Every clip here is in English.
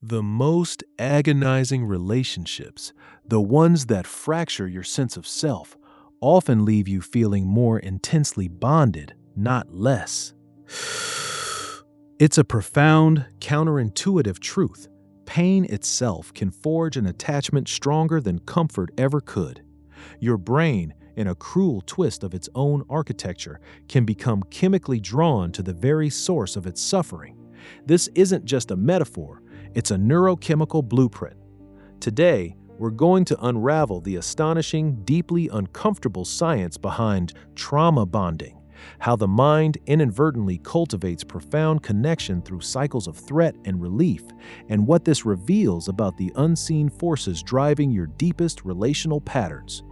The most agonizing relationships, the ones that fracture your sense of self, often leave you feeling more intensely bonded, not less. It's a profound, counterintuitive truth. Pain itself can forge an attachment stronger than comfort ever could. Your brain, in a cruel twist of its own architecture, can become chemically drawn to the very source of its suffering. This isn't just a metaphor, it's a neurochemical blueprint. Today, we're going to unravel the astonishing, deeply uncomfortable science behind trauma bonding, how the mind inadvertently cultivates profound connection through cycles of threat and relief, and what this reveals about the unseen forces driving your deepest relational patterns.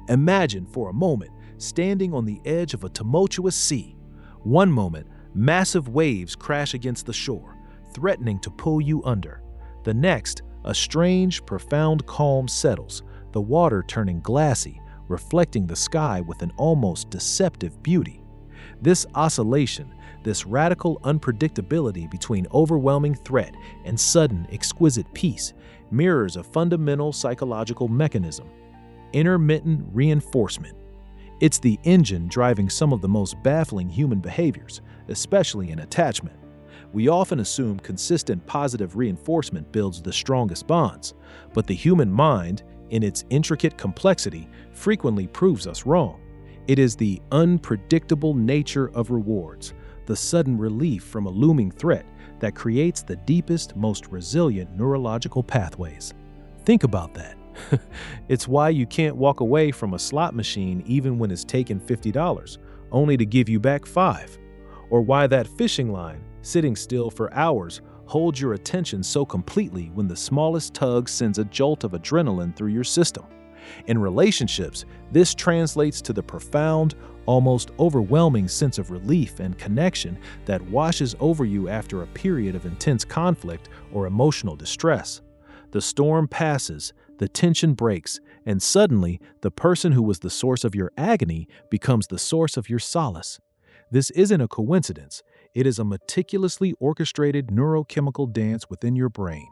Imagine for a moment standing on the edge of a tumultuous sea. One moment, massive waves crash against the shore, threatening to pull you under. The next, a strange, profound calm settles, the water turning glassy, reflecting the sky with an almost deceptive beauty. This oscillation, this radical unpredictability between overwhelming threat and sudden, exquisite peace, mirrors a fundamental psychological mechanism: intermittent reinforcement. It's the engine driving some of the most baffling human behaviors, especially in attachment. We often assume consistent positive reinforcement builds the strongest bonds, but the human mind, in its intricate complexity, frequently proves us wrong. It is the unpredictable nature of rewards, the sudden relief from a looming threat, that creates the deepest, most resilient neurological pathways. Think about that. It's why you can't walk away from a slot machine even when it's taken $50, only to give you back $5. Or why that fishing line, sitting still for hours, holds your attention so completely when the smallest tug sends a jolt of adrenaline through your system. In relationships, this translates to the profound, almost overwhelming sense of relief and connection that washes over you after a period of intense conflict or emotional distress. The storm passes, the tension breaks, and suddenly the person who was the source of your agony becomes the source of your solace. This isn't a coincidence. It is a meticulously orchestrated neurochemical dance within your brain.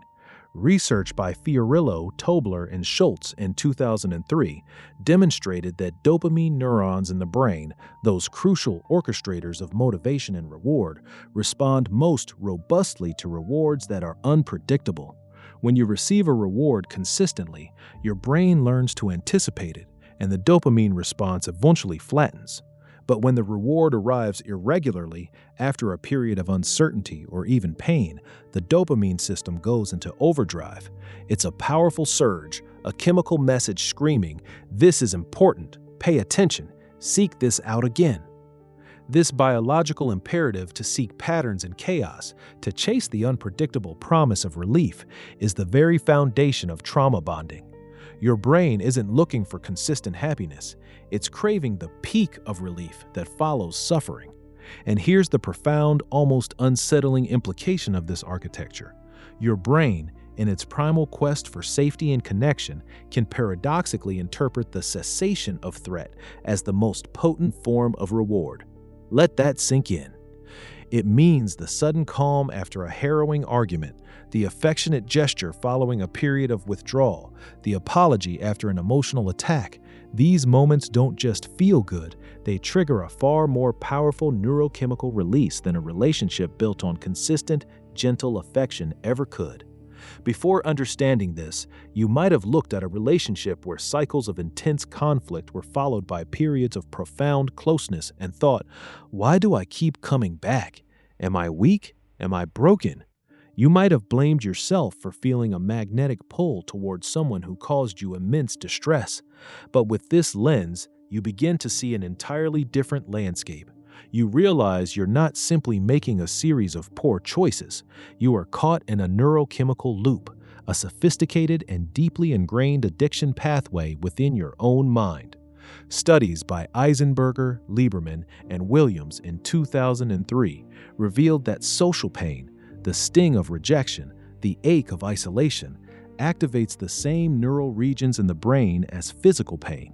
Research by Fiorillo, Tobler, and Schultz in 2003 demonstrated that dopamine neurons in the brain, those crucial orchestrators of motivation and reward, respond most robustly to rewards that are unpredictable. When you receive a reward consistently, your brain learns to anticipate it, and the dopamine response eventually flattens. But when the reward arrives irregularly, after a period of uncertainty or even pain, the dopamine system goes into overdrive. It's a powerful surge, a chemical message screaming, "This is important, pay attention, seek this out again." This biological imperative to seek patterns in chaos, to chase the unpredictable promise of relief, is the very foundation of trauma bonding. Your brain isn't looking for consistent happiness. It's craving the peak of relief that follows suffering. And here's the profound, almost unsettling implication of this architecture. Your brain, in its primal quest for safety and connection, can paradoxically interpret the cessation of threat as the most potent form of reward. Let that sink in. It means the sudden calm after a harrowing argument, the affectionate gesture following a period of withdrawal, the apology after an emotional attack. These moments don't just feel good, they trigger a far more powerful neurochemical release than a relationship built on consistent, gentle affection ever could. Before understanding this, you might have looked at a relationship where cycles of intense conflict were followed by periods of profound closeness and thought, "Why do I keep coming back? Am I weak? Am I broken?" You might have blamed yourself for feeling a magnetic pull towards someone who caused you immense distress. But with this lens, you begin to see an entirely different landscape. You realize you're not simply making a series of poor choices. You are caught in a neurochemical loop, a sophisticated and deeply ingrained addiction pathway within your own mind. Studies by Eisenberger, Lieberman, and Williams in 2003 revealed that social pain, the sting of rejection, the ache of isolation, activates the same neural regions in the brain as physical pain.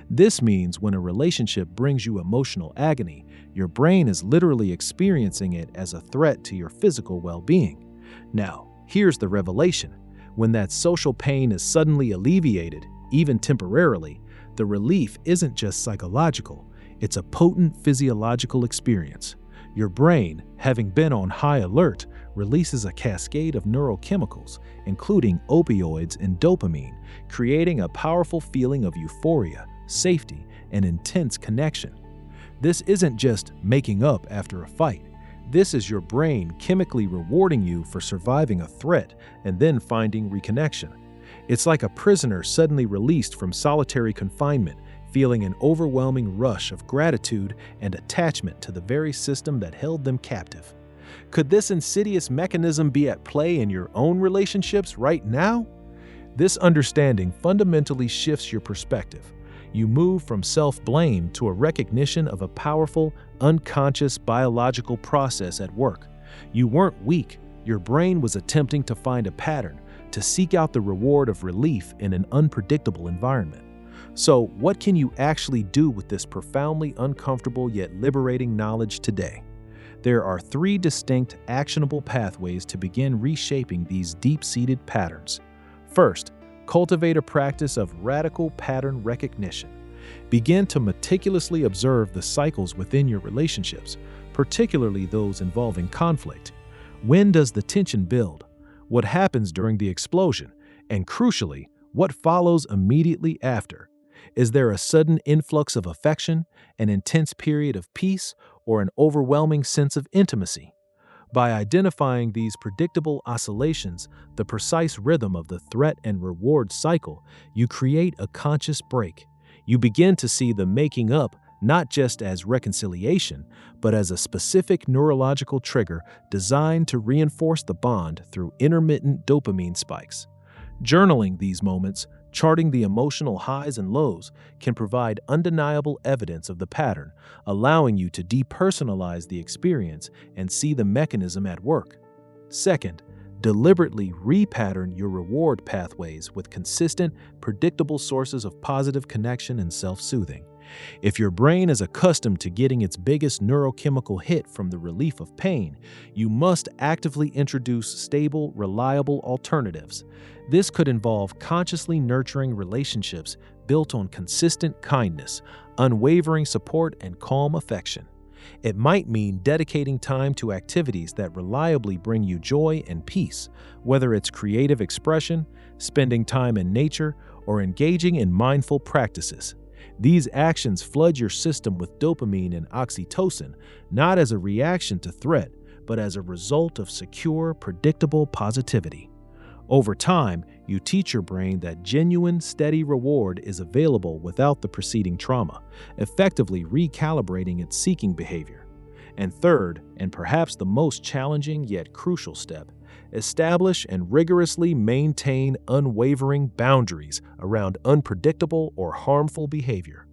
This means when a relationship brings you emotional agony, your brain is literally experiencing it as a threat to your physical well-being. Now, Here's the revelation. When that social pain is suddenly alleviated, even temporarily, the relief isn't just psychological, it's a potent physiological experience. Your brain, having been on high alert, releases a cascade of neurochemicals, including opioids and dopamine, creating a powerful feeling of euphoria, safety, and intense connection. This isn't just making up after a fight. This is your brain chemically rewarding you for surviving a threat and then finding reconnection. It's like a prisoner suddenly released from solitary confinement, feeling an overwhelming rush of gratitude and attachment to the very system that held them captive. Could this insidious mechanism be at play in your own relationships right now? This understanding fundamentally shifts your perspective. You move from self-blame to a recognition of a powerful, unconscious biological process at work. You weren't weak. Your brain was attempting to find a pattern, to seek out the reward of relief in an unpredictable environment. So, what can you actually do with this profoundly uncomfortable yet liberating knowledge today? There are 3 distinct, actionable pathways to begin reshaping these deep-seated patterns. First, cultivate a practice of radical pattern recognition. Begin to meticulously observe the cycles within your relationships, particularly those involving conflict. When does the tension build? What happens during the explosion? And crucially, what follows immediately after? Is there a sudden influx of affection, an intense period of peace, or an overwhelming sense of intimacy? By identifying these predictable oscillations, the precise rhythm of the threat and reward cycle, you create a conscious break. You begin to see the making up not just as reconciliation, but as a specific neurological trigger designed to reinforce the bond through intermittent dopamine spikes. Journaling these moments, charting the emotional highs and lows, can provide undeniable evidence of the pattern, allowing you to depersonalize the experience and see the mechanism at work. Second, deliberately repattern your reward pathways with consistent, predictable sources of positive connection and self-soothing. If your brain is accustomed to getting its biggest neurochemical hit from the relief of pain, you must actively introduce stable, reliable alternatives. This could involve consciously nurturing relationships built on consistent kindness, unwavering support, and calm affection. It might mean dedicating time to activities that reliably bring you joy and peace, whether it's creative expression, spending time in nature, or engaging in mindful practices. These actions flood your system with dopamine and oxytocin, not as a reaction to threat, but as a result of secure, predictable positivity. Over time, you teach your brain that genuine, steady reward is available without the preceding trauma, effectively recalibrating its seeking behavior. And third, and perhaps the most challenging yet crucial step, establish and rigorously maintain unwavering boundaries around unpredictable or harmful behavior.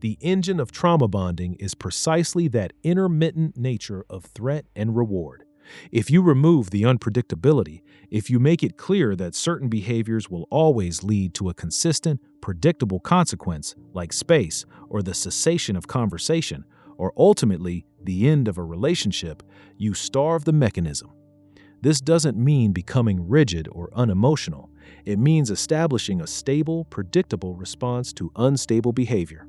The engine of trauma bonding is precisely that intermittent nature of threat and reward. If you remove the unpredictability, if you make it clear that certain behaviors will always lead to a consistent, predictable consequence, like space or the cessation of conversation, or ultimately the end of a relationship, you starve the mechanism. This doesn't mean becoming rigid or unemotional. It means establishing a stable, predictable response to unstable behavior.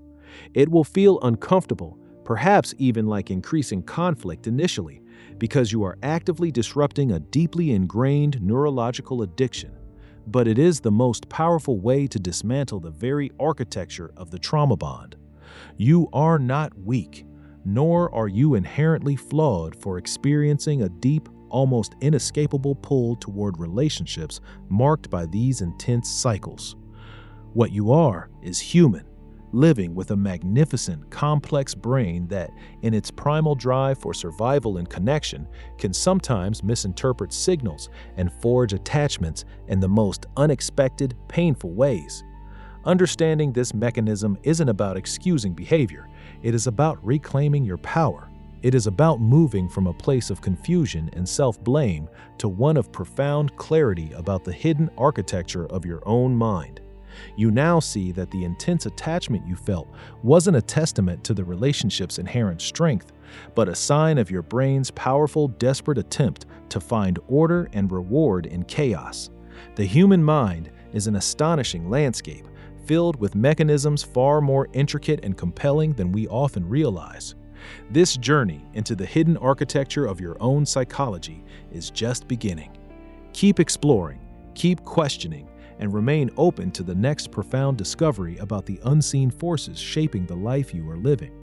It will feel uncomfortable, perhaps even like increasing conflict initially, because you are actively disrupting a deeply ingrained neurological addiction. But it is the most powerful way to dismantle the very architecture of the trauma bond. You are not weak, nor are you inherently flawed for experiencing a deep, almost inescapable pull toward relationships marked by these intense cycles. What you are is human, living with a magnificent, complex brain that, in its primal drive for survival and connection, can sometimes misinterpret signals and forge attachments in the most unexpected, painful ways. Understanding this mechanism isn't about excusing behavior. It is about reclaiming your power. It is about moving from a place of confusion and self-blame to one of profound clarity about the hidden architecture of your own mind. You now see that the intense attachment you felt wasn't a testament to the relationship's inherent strength, but a sign of your brain's powerful, desperate attempt to find order and reward in chaos. The human mind is an astonishing landscape, filled with mechanisms far more intricate and compelling than we often realize. This journey into the hidden architecture of your own psychology is just beginning. Keep exploring, keep questioning, and remain open to the next profound discovery about the unseen forces shaping the life you are living.